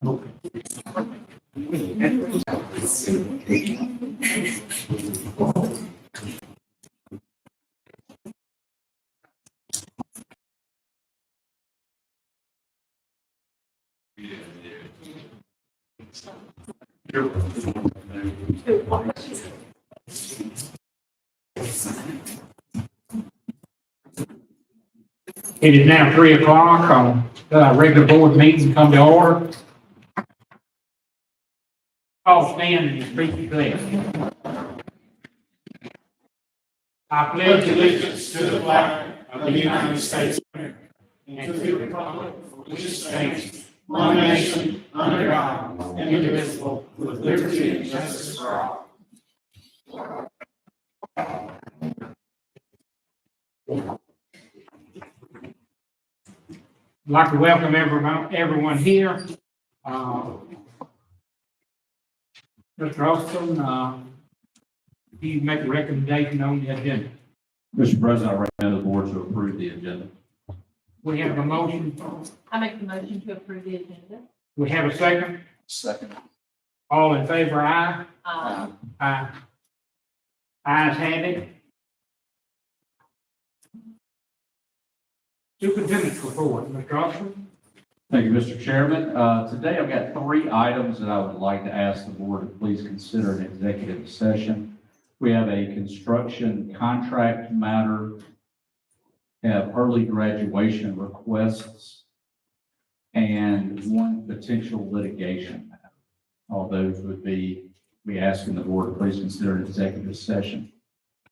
It is now 3 o'clock on regular board meeting come to order. All stand and speak the pledge. I pledge allegiance to the flag of the United States of America and to the republic for which it stands, one nation, under God, indivisible, with liberty and justice for all. I'd like to welcome everyone here. Mr. Austin, you make a recommendation on the agenda. Mr. President, I recommend the board to approve the agenda. We have a motion. I make the motion to approve the agenda. We have a second. Second. All in favor, aye? Aye. Aye. Ayes have it. Superintendent's report, Mr. Austin. Thank you, Mr. Chairman. Today I've got 3 items that I would like to ask the board to please consider an executive session. We have a construction contract matter, have early graduation requests, and 1 potential litigation matter. All those would be asking the board to please consider an executive session.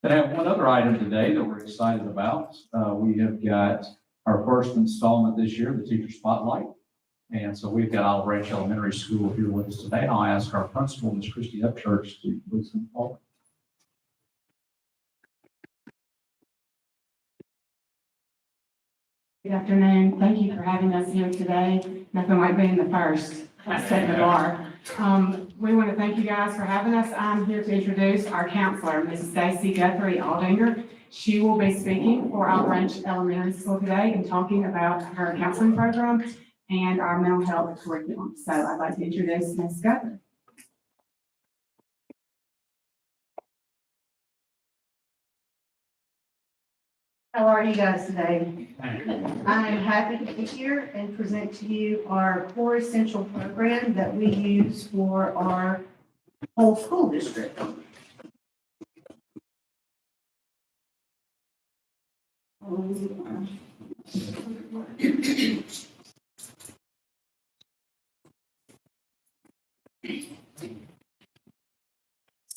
Then I have 1 other item today that we're excited about. We have got our first installment this year, the Teacher Spotlight. And so we've got Olive Branch Elementary School here with us today. I'll ask our principal, Ms. Christy Upchurch, to please come forward. Good afternoon. Thank you for having us here today. Nothing like being the first, setting the bar. We want to thank you guys for having us. I'm here to introduce our counselor, Mrs. Stacy Guthrie Aldinger. She will be speaking for Olive Branch Elementary School today and talking about her counseling program and our mental health curriculum. So I'd like to introduce Ms. Guthrie. How are you guys today? I am happy to be here and present to you our core essential program that we use for our whole school district.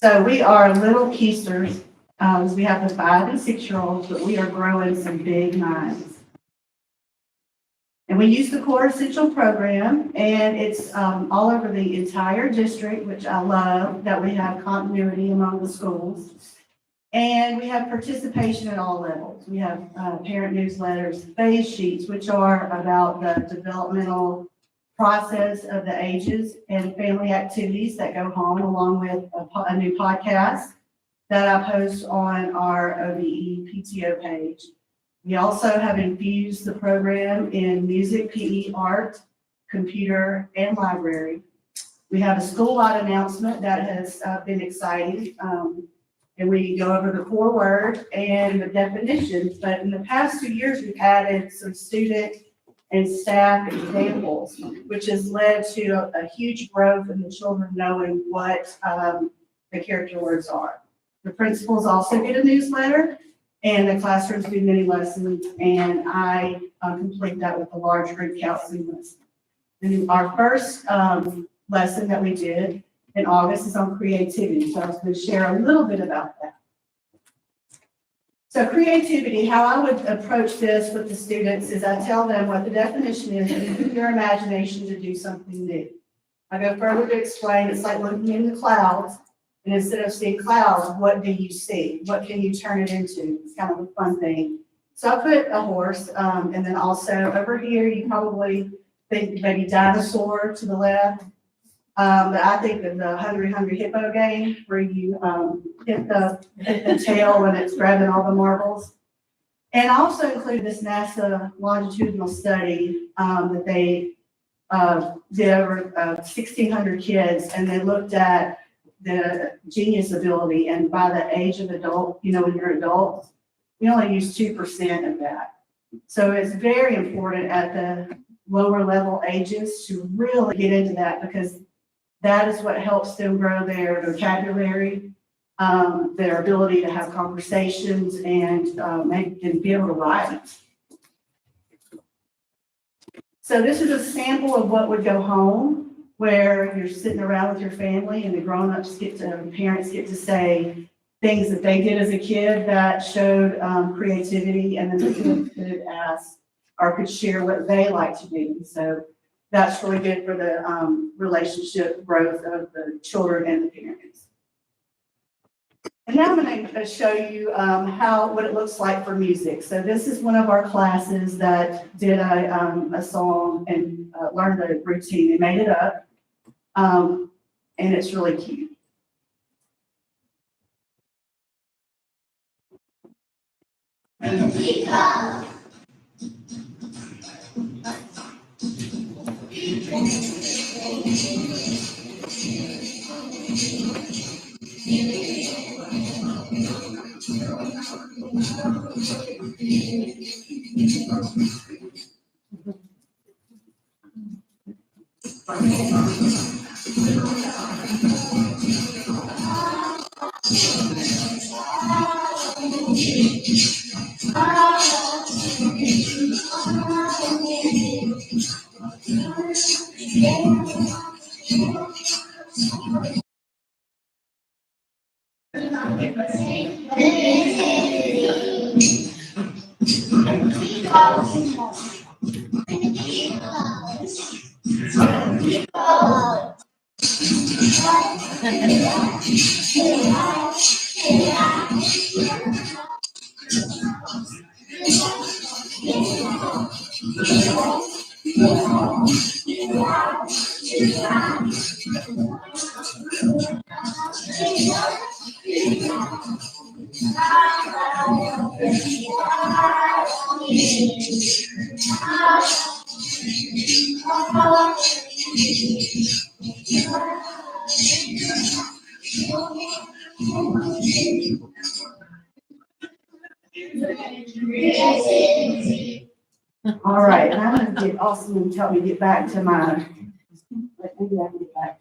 So we are little keisters. We have the 5 and 6-year-olds, but we are growing some big minds. And we use the core essential program, and it's all over the entire district, which I love, that we have continuity among the schools. And we have participation at all levels. We have parent newsletters, phase sheets, which are about the developmental process of the ages, and family activities that go home, along with a new podcast that I post on our OBE PTO page. We also have infused the program in music, PE, art, computer, and library. We have a school-wide announcement that has been exciting, and we go over the core word and the definitions. But in the past 2 years, we've added some student and staff examples, which has led to a huge growth in the children knowing what the character words are. The principals also get a newsletter, and the classrooms do many lessons, and I complete that with a large group counseling lesson. And our first lesson that we did in August is on creativity, so I was going to share a little bit about that. So creativity, how I would approach this with the students is I tell them what the definition is and use your imagination to do something new. I go further to explain it's like looking in the clouds, and instead of seeing clouds, what do you see? What can you turn it into? It's kind of a fun thing. So I put a horse, and then also over here, you probably think maybe dinosaur to the left. But I think of the Hungry Hungry Hippo game where you hit the tail when it's grabbing all the marbles. And I also include this NASA longitudinal study that they did over 1,600 kids, and they looked at the genius ability, and by the age of adult, when you're adults, we only use 2% of that. So it's very important at the lower level ages to really get into that, because that is what helps them grow their vocabulary, their ability to have conversations, and be able to write. So this is a sample of what would go home, where you're sitting around with your family and the grown-ups parents get to say things that they did as a kid that showed creativity, and then the kids could ask or could share what they like to do. So that's really good for the relationship growth of the children and the parents. And now I'm going to show you what it looks like for music. So this is one of our classes that did a song and learned the routine. They made it up, and it's really cute. All right, and I'm going to get Austin to help me get back to my, maybe I can get back.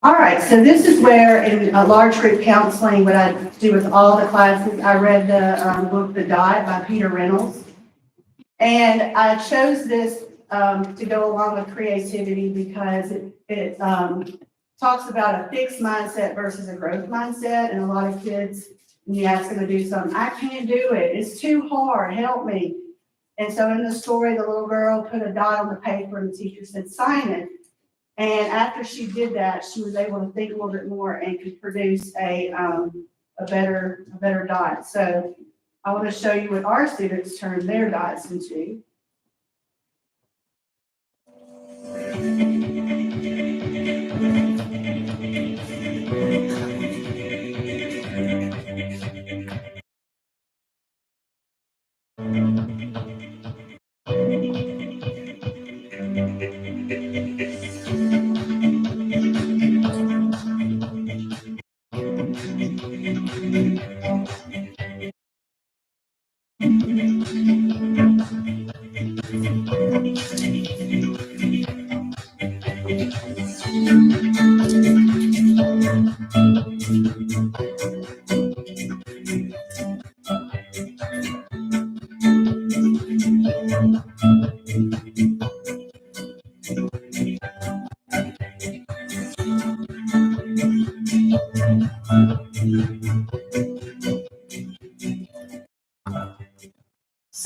All right, so this is where in a large group counseling, what I do with all the classes, I read the book, The Dot by Peter Reynolds. And I chose this to go along with creativity because it talks about a fixed mindset versus a growth mindset. And a lot of kids, when you ask them to do something, I can't do it. It's too hard. Help me. And so in the story, the little girl put a dot on the paper and the teacher said, sign it. And after she did that, she was able to think a little bit more and could produce a better dot. So I want to show you what our students turn their dots into.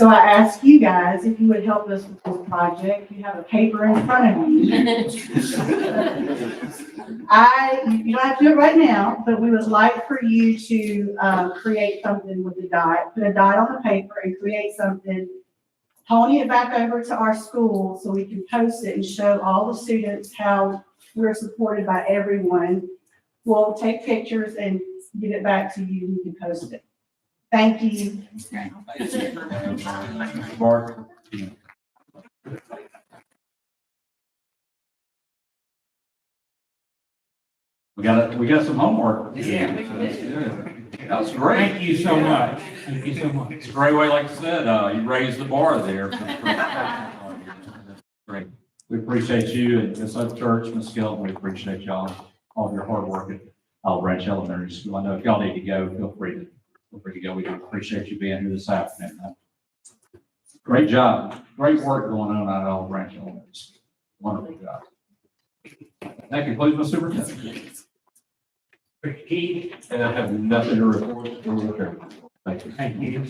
So I ask you guys if you would help us with this project. You have a paper in front of you. You don't have to do it right now, but we would like for you to create something with the dot, put a dot on the paper and create something, pony it back over to our school so we can post it and show all the students how we're supported by everyone. We'll take pictures and get it back to you and you can post it. Thank you. Mark? We got some homework. Yeah. That was great. Thank you so much. Thank you so much. It's a great way, like I said, you raised the bar there. Great. We appreciate you and DeSoto Church, Ms. Skelton, we appreciate y'all, all of your hard work at Olive Branch Elementary School. I know if y'all need to go, feel free to go. We do appreciate you being here this afternoon. Great job. Great work going on at Olive Branch Elementary School. Wonderful job. That concludes my superintendent. Mr. Keith, And I have nothing to report from the chairman. Thank you. thank you.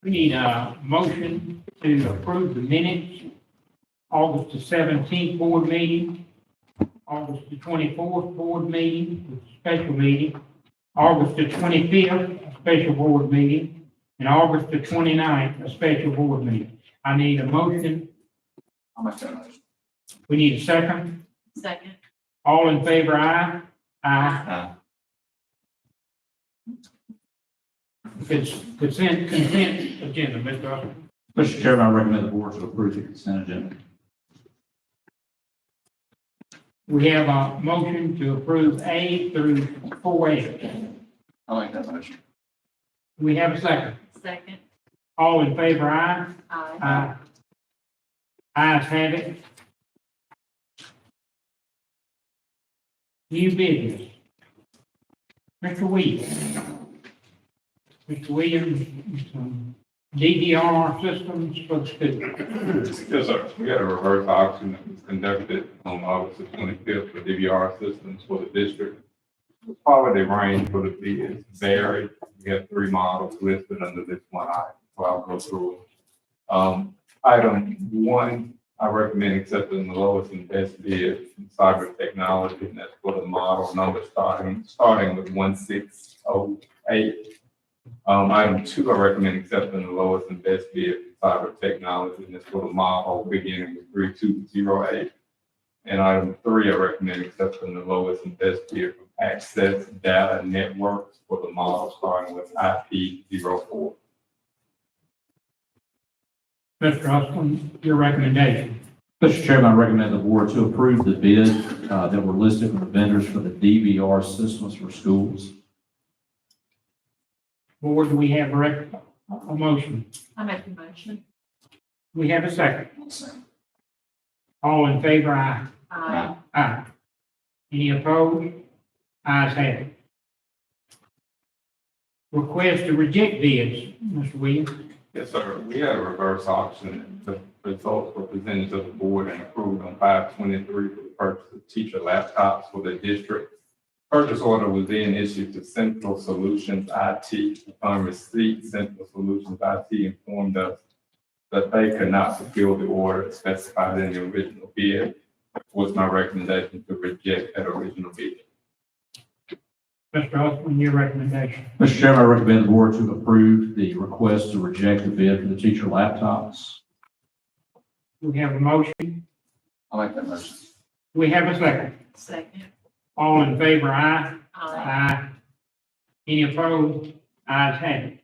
We need a motion to approve the minutes, August the 17th board meeting, August the 24th board meeting, which is a special meeting, August the 25th, a special board meeting, and August the 29th, a special board meeting. I need a motion. I'll make that motion. We need a second. Second. All in favor, aye? Aye. Consent agenda, Mr. Austin. Mr. Chairman, I recommend the board to approve the consent agenda. We have a motion to approve A through 4A. I'll make that motion. We have a second. Second. All in favor, aye? Aye. Ayes have it. New business. Mr. Williams. Mr. Williams, DDR systems for the school. Yes, sir. We had a reverse auction that was conducted on August the 25th for DVR systems for the district. The quality range for the bids varied. We have 3 models listed under this one item, so I'll go through them. Item 1, I recommend accepting the lowest and best bid from Cyber Technology, and that's for the model number starting with 1608. Item 2, I recommend accepting the lowest and best bid from Cyber Technology, and it's for the model beginning with 3208. And item 3, I recommend accepting the lowest and best bid from Access Data Networks for the model starting with IP04. Mr. Austin, your recommendation. Mr. Chairman, I recommend the board to approve the bid that were listed from the vendors for the DVR systems for schools. Board, do we have a motion? I make the motion. We have a second. All in favor, aye? Aye. Aye. Any opposed? Ayes have it. Request to reject bids, Mr. Williams. Yes, sir. We had a reverse auction. The results were presented to the board and approved on 5/23 for the purchase of teacher laptops for the district. Purchase order was then issued to Central Solutions IT. Upon receipt, Central Solutions IT informed us that they could not fulfill the order specified in the original bid. It was my recommendation to reject that original bid. Mr. Austin, your recommendation. Mr. Chairman, I recommend the board to approve the request to reject the bid for the teacher laptops. We have a motion. I'll make that motion. We have a second. Second. All in favor, aye? Aye. Aye. Any opposed? Ayes have it.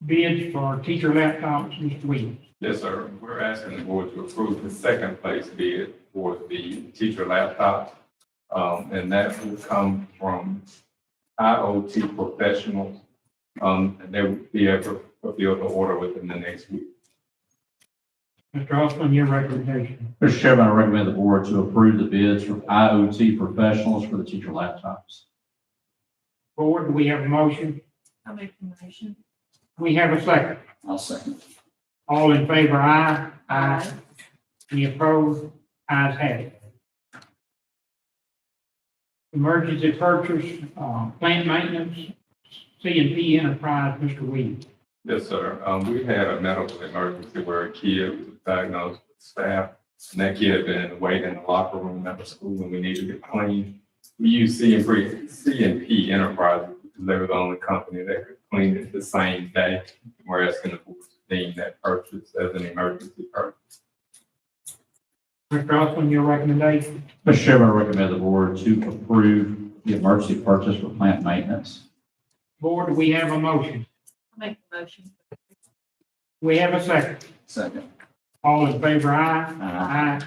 Bids for teacher laptops, Mr. Williams. Yes, sir. We're asking the board to approve the second place bid for the teacher laptop. And that will come from IoT Professionals. And they will be able to fulfill the order within the next week. Mr. Austin, your recommendation. Mr. Chairman, I recommend the board to approve the bids from IoT Professionals for the teacher laptops. Board, do we have a motion? I make the motion. We have a second. I'll second. All in favor, aye? Aye. Any opposed? Ayes have it. Emergency purchase, plant maintenance, C&P Enterprise, Mr. Williams. Yes, sir. We had a medical emergency where a kid was diagnosed with staph, and that kid had been waiting in the locker room at the school, and we needed it cleaned. We used C&P Enterprises because they were the only company that could clean it the same day. We're asking the board to deem that purchase as an emergency purchase. Mr. Austin, your recommendation? Mr. Chairman, I recommend the board to approve the emergency purchase for plant maintenance. Board, do we have a motion? I'll make the motion. We have a second. Second. All in favor, aye. Aye.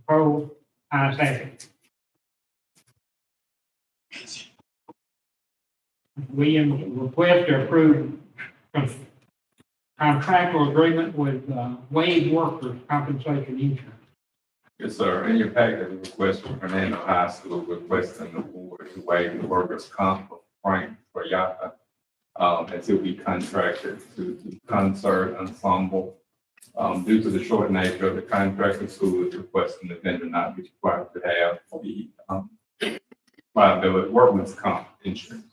Opposed, ayes have it. Williams, request to approve contractual agreement with wage workers compensation insurance. Yes, sir. In your packet, the request from Fernando High School requesting the board to waive the workers' comp for Frank Toyota until we contracted to the concert ensemble. Due to the short nature of the contract, the school is requesting the vendor not be required to have the liability workman's comp insurance.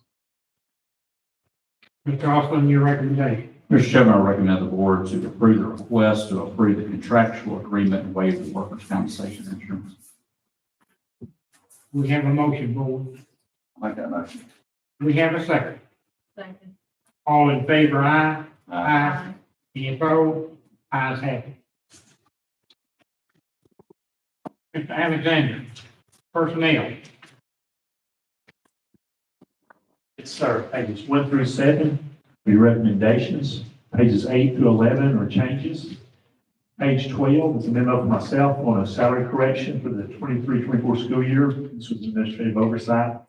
Mr. Austin, your recommendation? Mr. Chairman, I recommend the board to approve the request to approve the contractual agreement and waive the workers' compensation insurance. We have a motion, board. Make that motion. We have a second. Second. All in favor, aye. Aye. Any opposed? Ayes have it. Mr. Alexander, personnel. Yes, sir. Pages 1 through 7, the recommendations. Pages 8 through 11 are changes. Page 12 is a memo for myself on a salary correction for the 23-24 school year. This was administrative oversight.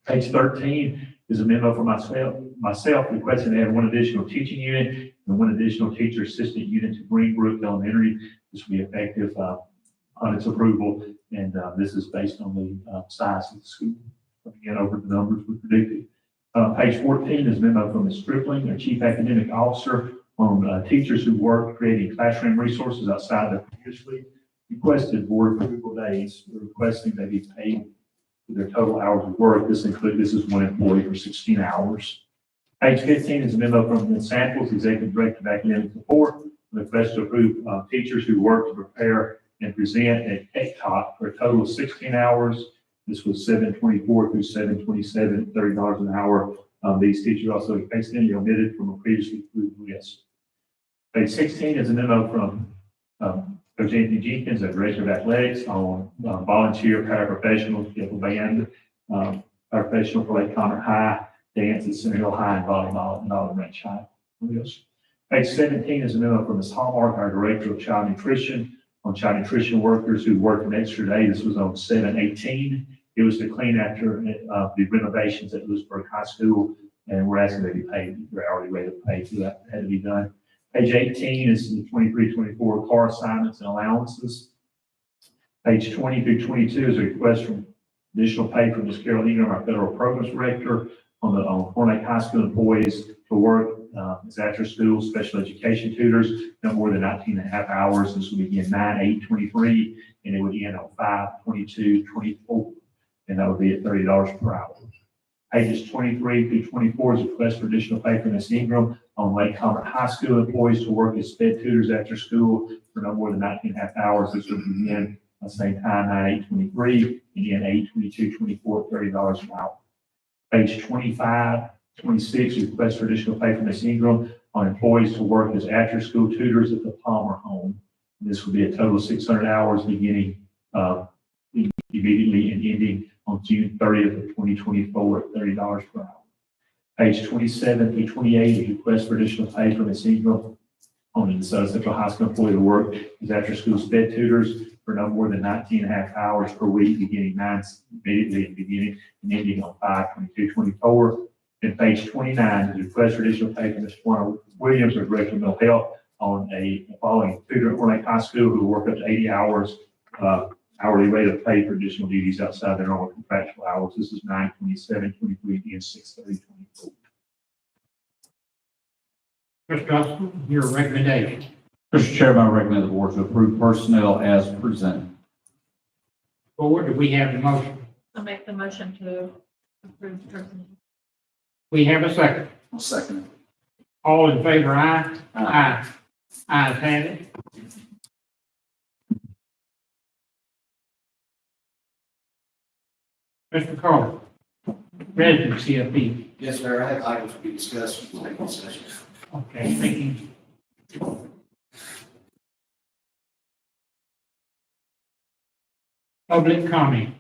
Page 13 is a memo for myself requesting to add one additional teaching unit and one additional teacher assistant unit to Greenbrook Elementary. This will be effective on its approval, and this is based on the size of the school. Again, over the numbers we predicted. Page 14 is a memo from Ms. Stripling, our Chief Academic Officer, on teachers who work creating classroom resources outside the previously requested board approval days. We're requesting they be paid for their total hours of work. This is one employee for 16 hours. Page 15 is a memo from Ms. Samples, Executive Director of Academic Support, request to approve teachers who work to prepare and present at TechTalk for a total of 16 hours. This was 7/24 through 7/27, $30 an hour. These teachers also extended omitted from a previously approved list. Page 16 is a memo from Coach Anthony Jenkins, the Director of Athletics, on volunteer paraprofessionals, you have a band, paraprofessional for Lake Comet High, dance at Center Hill High, and volleyball at Olive Branch High. Page 17 is a memo from Ms. Hallmark, our Director of Child Nutrition, on child nutrition workers who worked an extra day. This was on 7/18. It was to clean after the renovations at Lewisburg High School, and we're asking they be paid their hourly rate of pay, so that had to be done. Page 18 is the 23-24 car assignments and allowances. Page 20 through 22 is a request from additional pay from Ms. Carol Ingram, our Federal Programs Director, on Corn Lake High School employees to work as after school special education tutors, no more than 19 and a half hours. This will begin 9/8/23, and it would end on 5/22/24, and that would be at $30 per hour. Pages 23 through 24 is a request for additional pay from Ms. Ingram on Lake Comet High School employees to work as sped tutors after school for no more than 19 and a half hours. This would begin at the same time, 9/8/23, and end 8/22/24, $30 an hour. Page 25, 26, request for additional pay from Ms. Ingram on employees to work as after-school tutors at the Palmer home. This will be a total of 600 hours beginning immediately and ending on June 30th of 2024 at $30 per hour. Page 27 through 28 is request for additional pay from Ms. Ingram on the DeSoto Central High School employee to work as after-school sped tutors for no more than 19 and a half hours per week, beginning immediately at the beginning and ending on 5/22/24. And page 29 is a request for additional pay from Ms. Warner Williams, our Director of Mental Health, on a following tutor at Corn Lake High School who work up to 80 hours, hourly rate of pay for additional duties outside their normal contractual hours. This is 9/27/23 and 6/30/24. Mr. Austin, your recommendation. Mr. Chairman, I recommend the board to approve personnel as presented. Board, do we have the motion? I make the motion to approve the personnel. We have a second. I'll second it. All in favor, aye? Aye. Ayes have it. Mr. Carter, residency CFP. Yes, sir, I have items to be discussed in executive session. Okay, thank you. Public comment.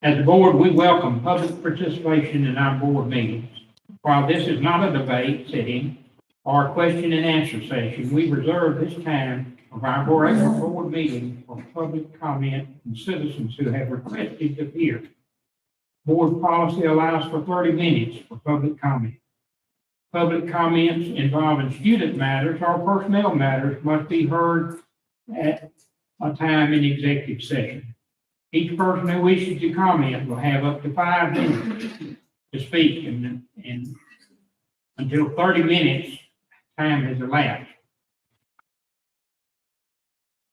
As a board, we welcome public participation in our board meetings. While this is not a debate sitting or a question and answer session, we reserve this time of our board meeting for public comment from citizens who have requested to appear. Board policy allows for 30 minutes for public comment. Public comments involving student matters or personnel matters must be heard at a time in executive session. Each person who wishes to comment will have up to 5 minutes to speak and until 30 minutes time has elapsed.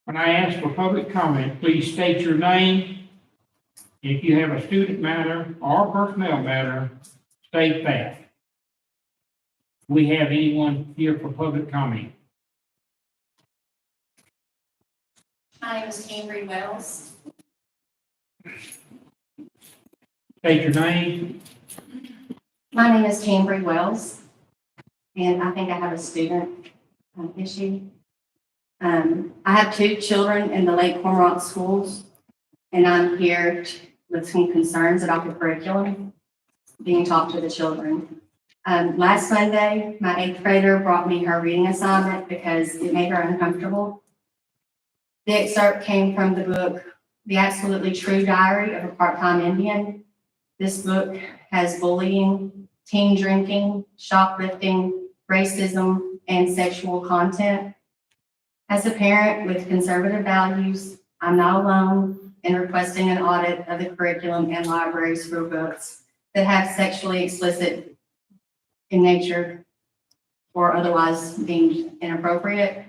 When I ask for public comment, please state your name. If you have a student matter or personnel matter, state that. We have anyone here for public comment? My name is Cambry Wells. State your name. My name is Cambry Wells, and I think I have a student issue. I have 2 children in the Lake Cormorant schools, and I'm here with some concerns about the curriculum being taught to the children. Last Sunday, my 8th grader brought me her reading assignment because it made her uncomfortable. The excerpt came from the book, The Absolutely True Diary of a Part-Time Indian. This book has bullying, teen drinking, shoplifting, racism, and sexual content. As a parent with conservative values, I'm not alone in requesting an audit of the curriculum and libraries for books that have sexually explicit in nature or otherwise deemed inappropriate.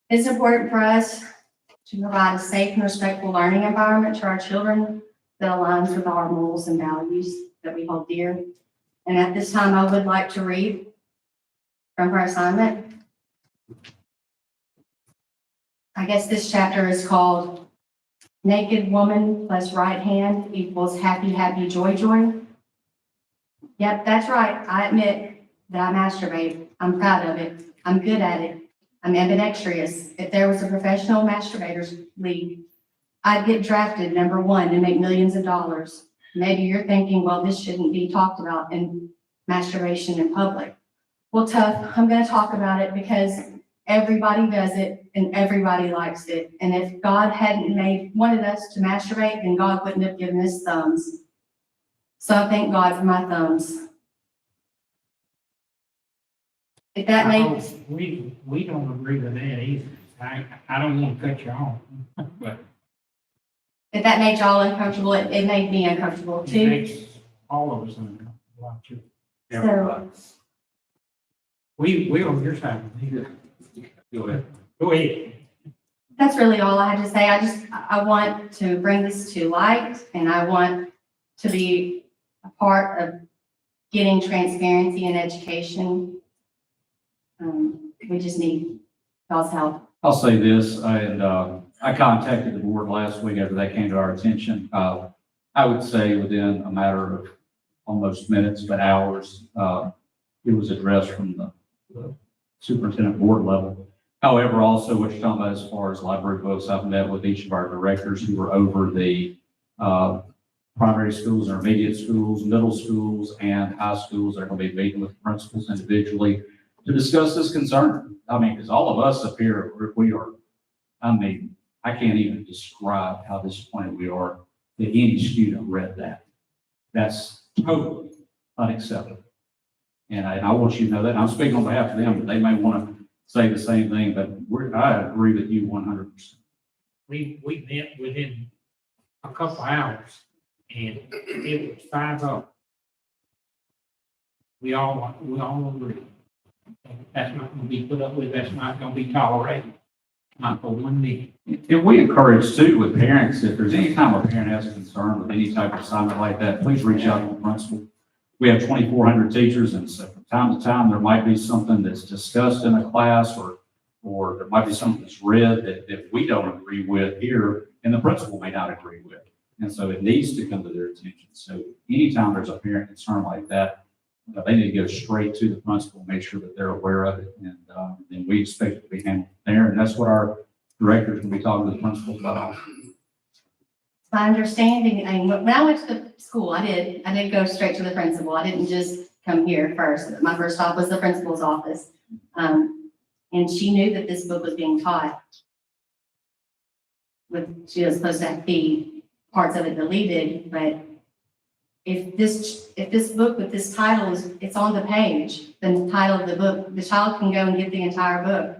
It's important for us to provide a safe and respectful learning environment to our children that aligns with our morals and values that we hold dear. And at this time, I would like to read from her assignment. I guess this chapter is called Naked Woman plus Right Hand equals Happy, Happy, Joy, Joy. Yep, that's right. I admit that I masturbate. I'm proud of it. I'm good at it. I'm ambidextrous. If there was a professional masturbators league, I'd get drafted number 1 and make millions of dollars. Maybe you're thinking, well, this shouldn't be talked about in masturbation in public. Well, tough, I'm going to talk about it because everybody does it and everybody likes it. And if God hadn't wanted us to masturbate, then God wouldn't have given us thumbs. So I thank God for my thumbs. If that makes, We don't agree with that either. I don't want to cut you off, but if that made y'all uncomfortable, it made me uncomfortable it too. makes all of us uncomfortable, too. So We on your side. Go ahead. Go ahead. that's really all I had to say. I want to bring this to light, and I want to be a part of getting transparency in education. We just need y'all's help. I'll say this, and I contacted the board last week after that came to our attention. I would say within a matter of almost minutes, but hours, it was addressed from the superintendent board level. However, also what you're talking about as far as library books, I've met with each of our directors who were over the primary schools, intermediate schools, middle schools, and high schools. They're going to be meeting with principals individually to discuss this concern. I mean, because all of us up here, we are, I mean, I can't even describe how disappointed we are that any student read that. That's totally unacceptable. And I want you to know that. I'm speaking on behalf of them, but they may want to say the same thing, but I agree with you 100%. We met within a couple hours and it was 5-0. We all agree. That's not going to be put up with. That's not going to be tolerated. Michael, Wendy. If we encourage too with parents, if there's any time a parent has a concern with any type of assignment like that, please reach out to the principal. We have 2,400 teachers, and so from time to time, there might be something that's discussed in a class, or there might be something that's read that we don't agree with here, and the principal may not agree with. And so it needs to come to their attention. So anytime there's a parent concern like that, they need to go straight to the principal, make sure that they're aware of it, and we expect it to be handled there. And that's what our directors will be talking to the principals about. My understanding, and when I went to the school, I did go straight to the principal. I didn't just come here first. My first stop was the principal's office. And she knew that this book was being taught. She was supposed to have the parts of it deleted, but if this book with this title it's on the page, the title of the book, the child can go and get the entire book.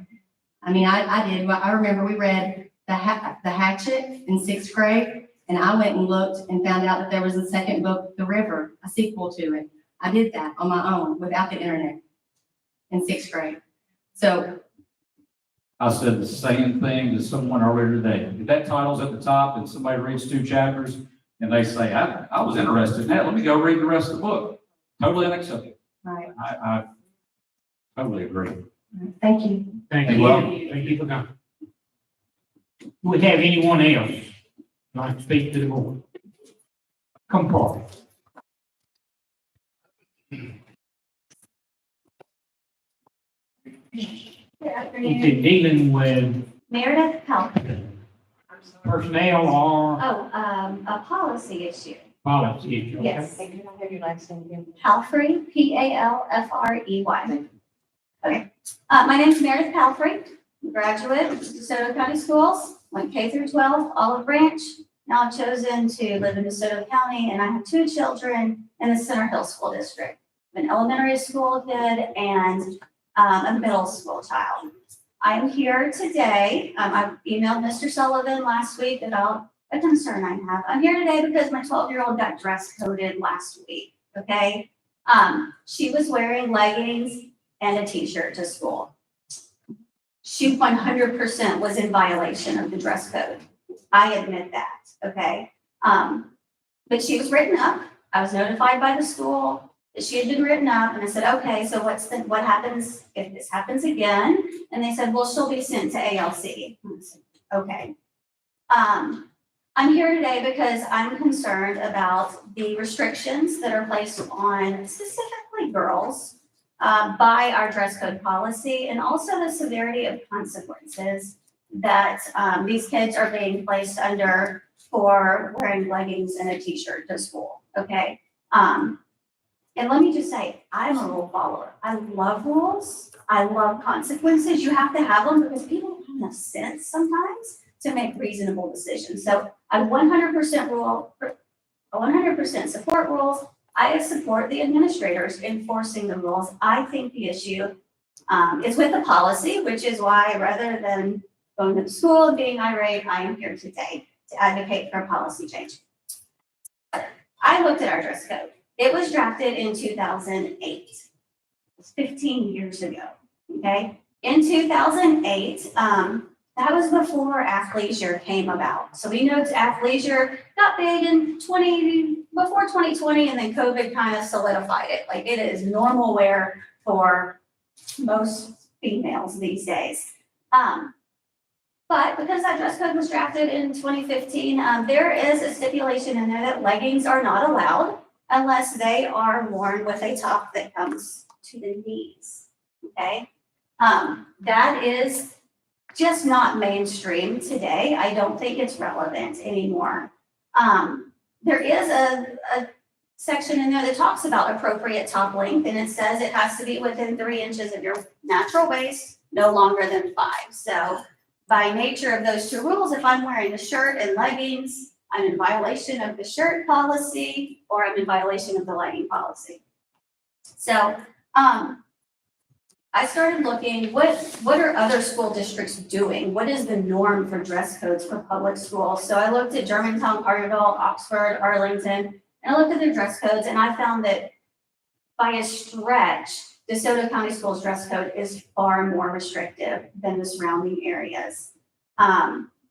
I mean, I did. I remember we read the Hatchet in 6th grade, and I went and looked and found out that there was a second book, The River, a sequel to it. I did that on my own without the internet in 6th grade. So I said the same thing to someone earlier today. If that title's at the top and somebody reads 2 chapters and they say, I was interested in that, let me go read the rest of the book. Totally unacceptable. right. I totally agree. Thank you. Thank you. Thank you for coming. Do we have anyone else like to speak to the board? Come forward. Good If afternoon. you're dealing with Meredith Health. personnel or A policy issue. policy issue. okay? Yes. Can I have your last name again? Palfrey, Palfrey. Okay. My name's Meredith Palfrey, graduate of DeSoto County Schools, went K through 12, Olive Branch. Now I've chosen to live in DeSoto County, and I have 2 children in the Center Hill School District. I'm an elementary school kid and a middle school child. I am here today. I emailed Mr. Sullivan last week about a concern I have. I'm here today because my 12-year-old got dress coded last week, okay? She was wearing leggings and a t-shirt to school. She 100% was in violation of the dress code. I admit that, okay? But she was written up. I was notified by the school that she had been written up, and I said, okay, so what happens if this happens again? And they said, well, she'll be sent to ALC. And I said, okay. I'm here today because I'm concerned about the restrictions that are placed on specifically girls by our dress code policy, and also the severity of consequences that these kids are being placed under for wearing leggings and a t-shirt to school, okay? And let me just say, I'm a rule follower. I love rules. I love consequences. You have to have them because people don't have enough sense sometimes to make reasonable decisions. So I 100% support rules. I support the administrators enforcing the rules. I think the issue is with the policy, which is why rather than going to the school and being irate, I am here today to advocate for a policy change. I looked at our dress code. It was drafted in 2008. It's 15 years ago, okay? In 2008, that was before athleisure came about. So we know athleisure got big in before 2020, and then COVID kind of solidified it. Like, it is normal wear for most females these days. But because that dress code was drafted in 2015, there is a stipulation in there that leggings are not allowed unless they are worn with a top that comes to the knees, okay? That is just not mainstream today. I don't think it's relevant anymore. There is a section in there that talks about appropriate top length, and it says it has to be within 3 inches of your natural waist, no longer than 5. So by nature of those 2 rules, if I'm wearing a shirt and leggings, I'm in violation of the shirt policy, or I'm in violation of the legging policy. So I started looking, what are other school districts doing? What is the norm for dress codes for public schools? So I looked at Germantown, Carterville, Oxford, Arlington, and I looked at their dress codes, and I found that by a stretch, DeSoto County Schools dress code is far more restrictive than the surrounding areas.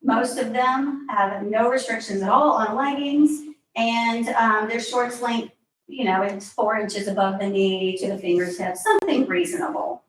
Most of them have no restrictions at all on leggings, and their shorts length, it's 4 inches above the knee to the fingertips, something reasonable.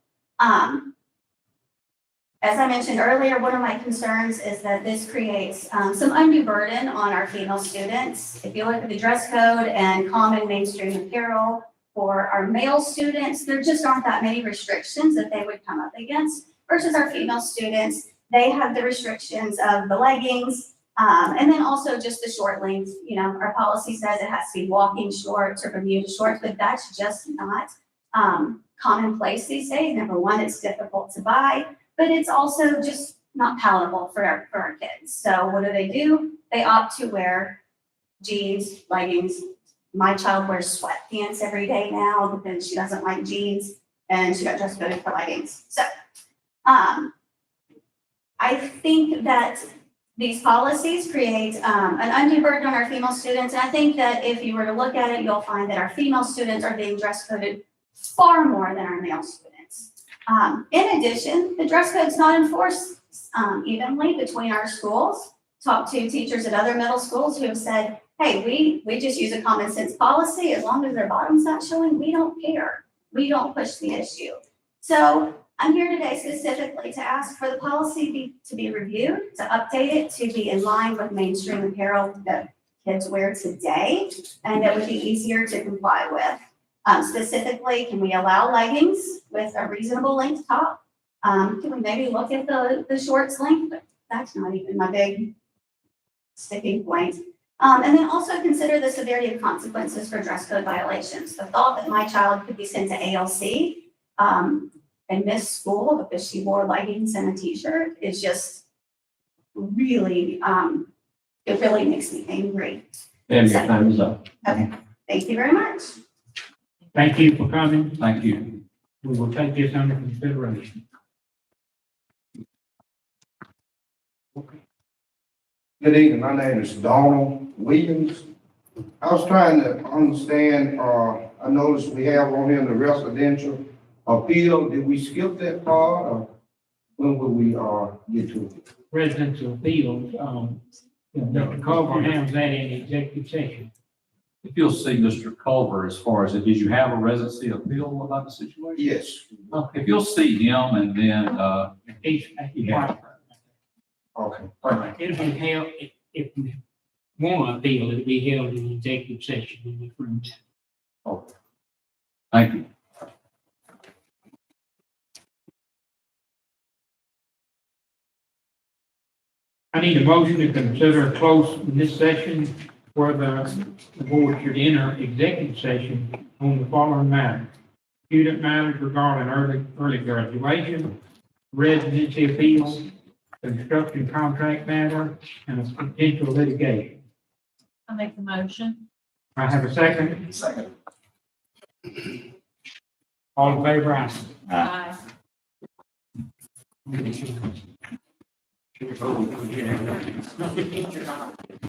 As I mentioned earlier, one of my concerns is that this creates some undue burden on our female students. If you look at the dress code and common mainstream apparel for our male students, there just aren't that many restrictions that they would come up against versus our female students. They have the restrictions of the leggings, and then also just the short length. Our policy says it has to be walking shorts or Bermuda shorts, but that's just not commonplace these days. Number one, it's difficult to buy, but it's also just not palatable for our kids. So what do? They opt to wear jeans, leggings. My child wears sweatpants every day now because she doesn't like jeans and she got dress coded for leggings. So I think that these policies create an undue burden on our female students. And I think that if you were to look at it, you'll find that our female students are being dress coded far more than our male students. In addition, the dress code is not enforced evenly between our schools. Talked to teachers at other middle schools who have said, hey, we just use a common sense policy. As long as their bottom's not showing, we don't care. We don't push the issue. So I'm here today specifically to ask for the policy to be reviewed, to update it, to be in line with mainstream apparel that kids wear today, and that would be easier to comply with. Specifically, can we allow leggings with a reasonable length top? Can we maybe look at the shorts length? But that's not even my big sticking point. And then also consider the severity of consequences for dress code violations. The thought that my child could be sent to ALC and miss school because she wore leggings and a t-shirt is just really, it really makes me angry. Ma'am, your time is up. Okay, thank you very much. Thank you for coming. Thank you. We will take this under consideration. Good evening, my name is Donald Williams. I was trying to understand, I noticed we have on here the residential appeal. Did we skip that part, or when will we, get to it? Residential appeals, Mr. Culver handles that in executive session. If you'll see Mr. Culver, as far as, did you have a residency appeal about the situation? Yes. If you'll see him and then, He's Yeah. Okay. It'll be held, if we want to appeal, it'll be held in executive session in this room. thank you. I need a motion to consider close in this session where the board should enter executive session on the following matters. Student matters regarding early graduation, residency appeal, construction contract matter, and a potential litigation. I make the motion. I have a second. Second. All in favor, aye. Aye.